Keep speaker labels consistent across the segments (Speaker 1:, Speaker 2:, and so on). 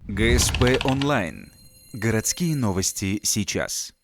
Speaker 1: ГСП онлайн. Городские новости сейчас.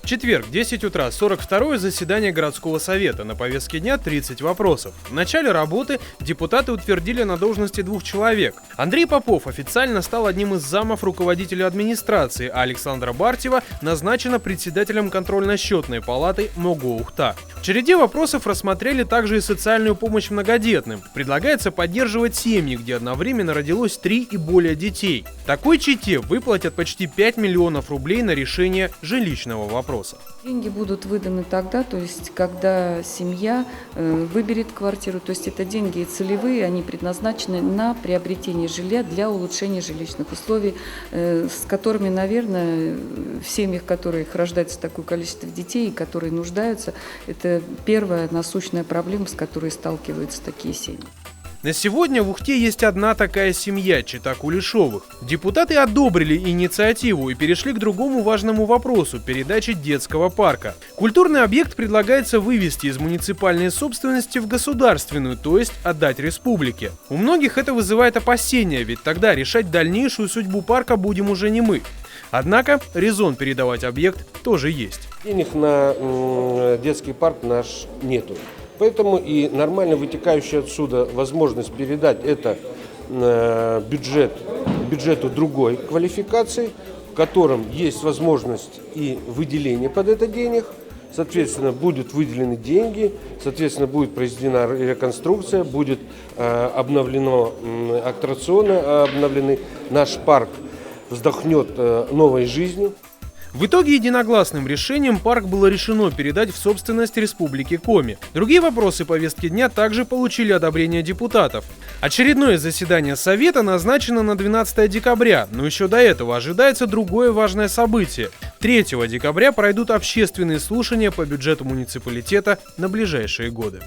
Speaker 2: Четверг, 10 утра, 42-е заседание городского совета. На повестке дня 30 вопросов. В начале работы депутаты утвердили на должности 2 человек. Андрей Попов официально стал одним из замов руководителя администрации, а Александра Бартьева назначена председателем контрольно-счетной палаты МОГО Ухта. В череде вопросов рассмотрели также и социальную помощь многодетным. Предлагается поддерживать семьи, где одновременно родилось 3 и более детей. Такой чете выплатят почти 5 миллионов рублей на решение жилищного вопроса.
Speaker 3: Деньги будут выданы тогда, то есть когда семья выберет квартиру, то есть это деньги целевые, они предназначены на приобретение жилья для улучшения жилищных условий, с которыми, наверное, в семьях, в которых рождается такое количество детей, которые нуждаются, это первая насущная проблема, с которой сталкиваются такие семьи.
Speaker 2: На сегодня в Ухте есть одна такая семья – чета Кулешовых. Депутаты одобрили инициативу и перешли к другому важному вопросу – передаче детского парка. Культурный объект предлагается вывести из муниципальной собственности в государственную, то есть отдать республике. У многих это вызывает опасения, ведь тогда решать дальнейшую судьбу парка будем уже не мы. Однако резон передавать объект тоже есть.
Speaker 4: Денег на детский парк наш нету. Поэтому и нормально вытекающая отсюда возможность передать это бюджету другой квалификации, в котором есть возможность и выделение под это денег, соответственно, будут выделены деньги, соответственно, будет произведена реконструкция, будет обновлено аттракционы, обновлены, наш парк вздохнет новой жизнью.
Speaker 2: В итоге единогласным решением парк было решено передать в собственность Республики Коми. Другие вопросы повестки дня также получили одобрение депутатов. Очередное заседание Совета назначено на 12 декабря, но еще до этого ожидается другое важное событие. 3 декабря пройдут общественные слушания по бюджету муниципалитета на ближайшие годы.